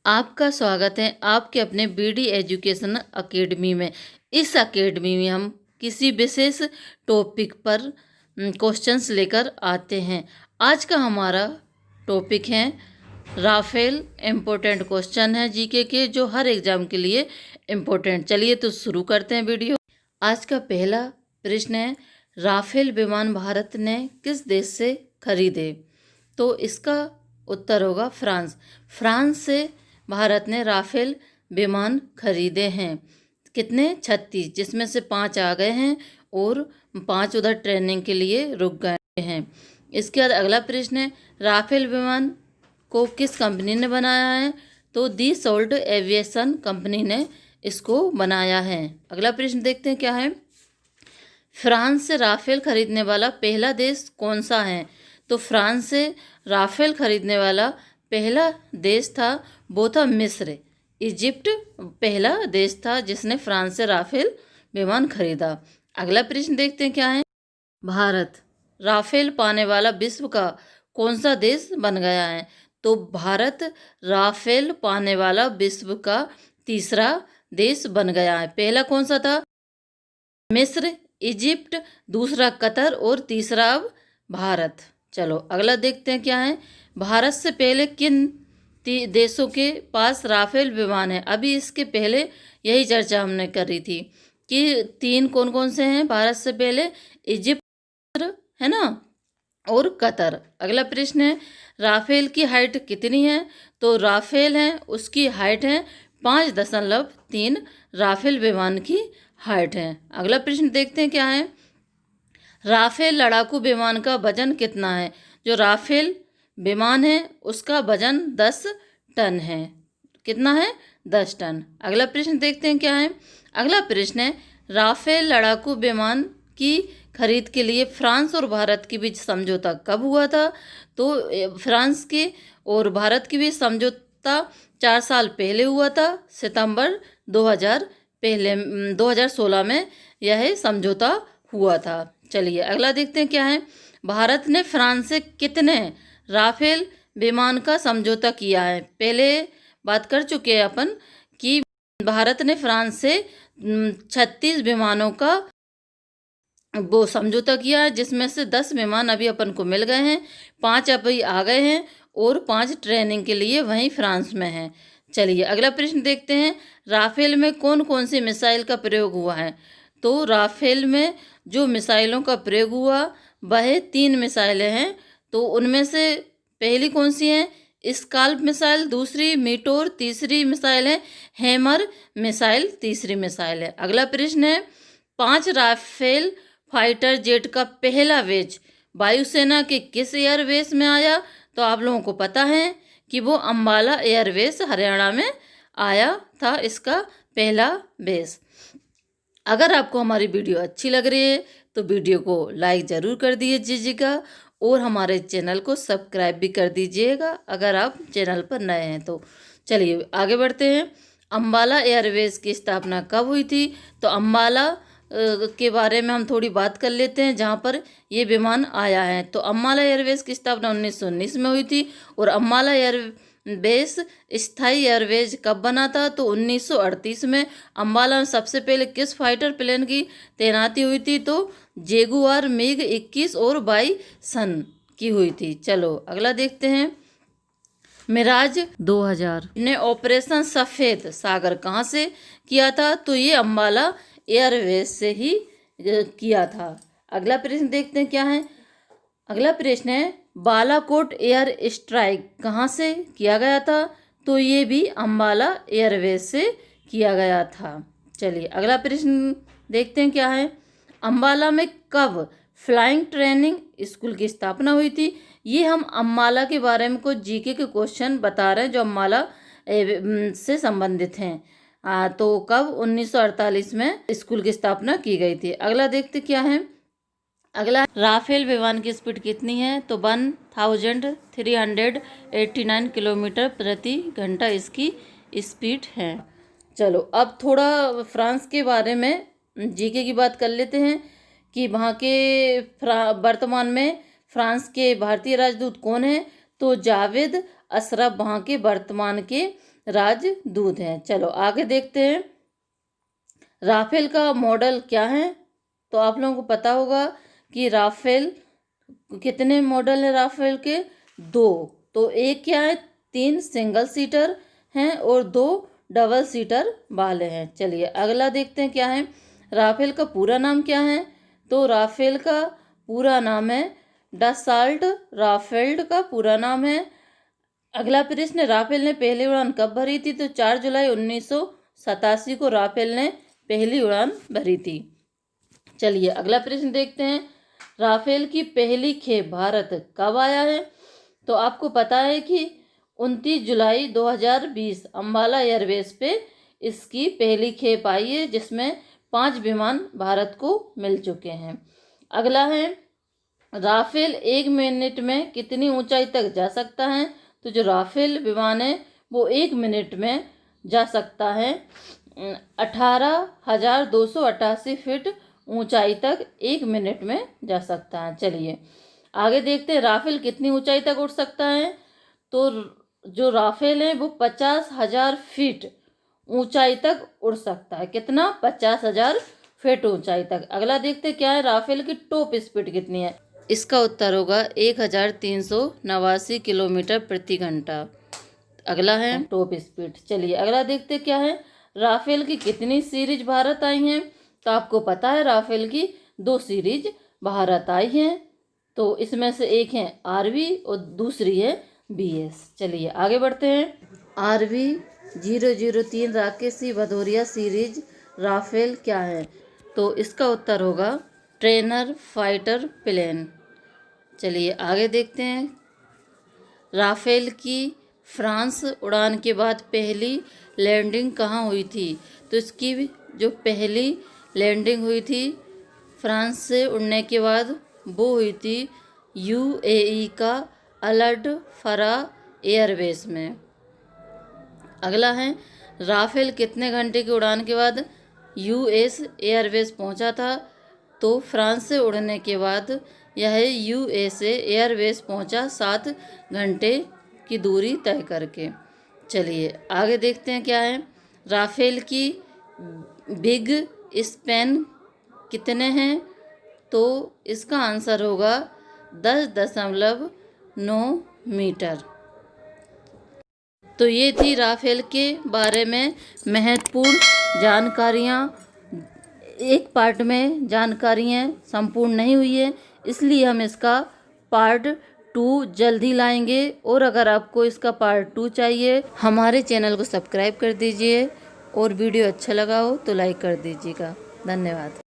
आपका स्वागत है आपके अपने बीडी एजुकेशन अकेडमी में। इस अकेडमी में हम किसी विशेष टॉपिक पर क्वेश्चंस लेकर आते हैं। आज का हमारा टॉपिक है राफेल। इम्पोर्टेंट क्वेश्चन है जीके के, जो हर एग्जाम के लिए इम्पोर्टेंट। चलिए तो शुरू करते हैं वीडियो। आज का पहला प्रश्न है, राफेल विमान भारत ने किस देश से खरीदे? तो इसका उत्तर होगा फ्रांस। फ्रांस से भारत ने राफेल विमान खरीदे हैं। कितने? 36, जिसमें से 5 आ गए हैं और 5 उधर ट्रेनिंग के लिए रुक गए हैं। इसके बाद अगला प्रश्न है, राफेल विमान को किस कंपनी ने बनाया है? तो दी सोल्ट एविएशन कंपनी ने इसको बनाया है। अगला प्रश्न देखते हैं क्या है, फ्रांस से राफेल खरीदने वाला पहला देश कौन सा है? तो फ्रांस से राफेल खरीदने वाला पहला देश था, वो था मिस्र। इजिप्ट पहला देश था जिसने फ्रांस से राफेल विमान खरीदा। अगला प्रश्न देखते हैं क्या है, भारत राफेल पाने वाला विश्व का कौन सा देश बन गया है? तो भारत राफेल पाने वाला विश्व का तीसरा देश बन गया है। पहला कौन सा था? मिस्र, इजिप्ट, दूसरा कतर और तीसरा अब भारत। चलो अगला देखते हैं क्या है, भारत से पहले किन देशों के पास राफेल विमान है? अभी इसके पहले यही चर्चा हमने करी थी कि 3 कौन कौन से हैं भारत से पहले, इजिप्ट है ना, और कतर। अगला प्रश्न है, राफेल की हाइट कितनी है? तो राफेल है उसकी हाइट है 5.3 राफेल विमान की हाइट है। अगला प्रश्न देखते हैं क्या है, राफेल लड़ाकू विमान का वजन कितना है? जो राफेल विमान है उसका वजन 10 टन है। कितना है? 10 टन। अगला प्रश्न देखते हैं क्या है, अगला प्रश्न है, राफेल लड़ाकू विमान की खरीद के लिए फ्रांस और भारत के बीच समझौता कब हुआ था? तो फ्रांस के और भारत के बीच समझौता 4 साल पहले हुआ था, सितंबर 2016 में यह समझौता हुआ था। चलिए अगला देखते हैं क्या है, भारत ने फ्रांस से कितने राफेल विमान का समझौता किया है? पहले बात कर चुके हैं अपन कि भारत ने फ्रांस से 36 विमानों का वो समझौता किया है, जिसमें से 10 विमान अभी अपन को मिल गए हैं, 5 अभी आ गए हैं और 5 ट्रेनिंग के लिए वहीं फ्रांस में हैं। चलिए अगला प्रश्न देखते हैं, राफेल में कौन कौन सी मिसाइल का प्रयोग हुआ है? तो राफेल में जो मिसाइलों का प्रयोग हुआ वह 3 मिसाइलें हैं। तो उनमें से पहली कौन सी है? स्काल्प मिसाइल, दूसरी मीटोर, तीसरी मिसाइल है हैमर मिसाइल, तीसरी मिसाइल है। अगला प्रश्न है, 5 राफेल फाइटर जेट का पहला बैच वायुसेना के किस एयरबेस में आया? तो आप लोगों को पता है कि वो अम्बाला एयरबेस हरियाणा में आया था इसका पहला बेस। अगर आपको हमारी वीडियो अच्छी लग रही है तो वीडियो को लाइक ज़रूर कर दीजिएगा और हमारे चैनल को सब्सक्राइब भी कर दीजिएगा अगर आप चैनल पर नए हैं तो। चलिए आगे बढ़ते हैं, अम्बाला एयरवेज की स्थापना कब हुई थी? तो अम्बाला के बारे में हम थोड़ी बात कर लेते हैं, जहाँ पर ये विमान आया है। तो अम्बाला एयरवेज की स्थापना 1919 में हुई थी। और अम्बाला एयरबेस स्थायी एयरवेज कब बना था? तो 1938 में। अम्बाला में सबसे पहले किस फाइटर प्लेन की तैनाती हुई थी? तो जेगुआर मिग 21 और बाइसन की हुई थी। चलो अगला देखते हैं, मिराज 2000 ने ऑपरेशन सफ़ेद सागर कहाँ से किया था? तो ये अम्बाला एयरवेज से ही किया था। अगला प्रश्न देखते हैं क्या है, अगला प्रश्न है, बालाकोट एयर स्ट्राइक कहाँ से किया गया था? तो ये भी अम्बाला एयरवेज से किया गया था। चलिए अगला प्रश्न देखते हैं क्या है, अम्बाला में कब फ्लाइंग ट्रेनिंग स्कूल की स्थापना हुई थी? ये हम अम्बाला के बारे में कुछ जीके के क्वेश्चन बता रहे हैं जो अम्बाला से संबंधित हैं। तो कब? 1948 में स्कूल की स्थापना की गई थी। अगला देखते क्या है, अगला, राफेल विमान की स्पीड कितनी है? तो 1389 किलोमीटर प्रति घंटा इसकी स्पीड है। चलो अब थोड़ा फ्रांस के बारे में जीके की बात कर लेते हैं कि वहाँ के वर्तमान में फ्रांस के भारतीय राजदूत कौन हैं? तो जावेद अशरफ वहाँ के वर्तमान के राजदूत हैं। चलो आगे देखते हैं राफेल का मॉडल क्या है। तो आप लोगों को पता होगा कि राफेल कितने मॉडल है राफेल के? 2। तो एक क्या है, 3 सिंगल सीटर हैं और 2 डबल सीटर वाले हैं। चलिए अगला देखते हैं क्या है। राफेल का पूरा नाम क्या है? तो राफेल का पूरा नाम है डसाल्ट राफेल्ड का पूरा नाम है। अगला प्रश्न, राफेल ने पहली उड़ान कब भरी थी? तो 4 जुलाई 1987 को राफेल ने पहली उड़ान भरी थी। चलिए अगला प्रश्न देखते हैं राफेल की पहली खेप भारत कब आया है? तो आपको पता है कि 29 जुलाई 2020 अम्बाला एयरबेस पे इसकी पहली खेप आई है, जिसमें 5 विमान भारत को मिल चुके हैं। अगला है राफेल 1 मिनट में कितनी ऊंचाई तक जा सकता है? तो जो राफेल विमान है वो 1 मिनट में जा सकता है 18,288 फीट ऊंचाई तक 1 मिनट में जा सकता है। चलिए आगे देखते हैं राफेल कितनी ऊंचाई तक उड़ सकता है। तो जो राफेल है वो 50,000 फीट ऊंचाई तक उड़ सकता है। कितना? 50,000 फीट ऊंचाई तक। अगला देखते हैं क्या है राफेल की टॉप स्पीड कितनी है? इसका उत्तर होगा 1389 किलोमीटर प्रति घंटा। अगला है टॉप स्पीड। चलिए अगला देखते हैं क्या है राफेल की कितनी सीरीज भारत आई हैं? तो आपको पता है राफेल की 2 सीरीज भारत आई हैं। तो इसमें से एक है RV और दूसरी है BS। चलिए आगे बढ़ते हैं। RV 003 Rakesh Singh Bhadauria series Rafale क्या है? तो इसका उत्तर होगा ट्रेनर फाइटर प्लेन। चलिए आगे देखते हैं राफेल की फ्रांस उड़ान के बाद पहली लैंडिंग कहाँ हुई थी? तो इसकी जो पहली लैंडिंग हुई थी फ्रांस से उड़ने के बाद वो हुई थी UAE का अलड फरा एयरबेस में। अगला है राफेल कितने घंटे की उड़ान के बाद US एयरबेस पहुंचा था? तो फ्रांस से उड़ने के बाद यह USA एयरबेस पहुंचा 7 घंटे की दूरी तय करके। चलिए आगे देखते हैं क्या है राफेल की बिग स्पैन कितने हैं? तो इसका आंसर होगा 10.9 मीटर। तो ये थी राफेल के बारे में महत्वपूर्ण जानकारियाँ। एक पार्ट में जानकारियाँ संपूर्ण नहीं हुई है, इसलिए हम इसका पार्ट 2 जल्द ही लाएंगे। और अगर आपको इसका पार्ट 2 चाहिए हमारे चैनल को सब्सक्राइब कर दीजिए और वीडियो अच्छा लगा हो तो लाइक कर दीजिएगा। धन्यवाद।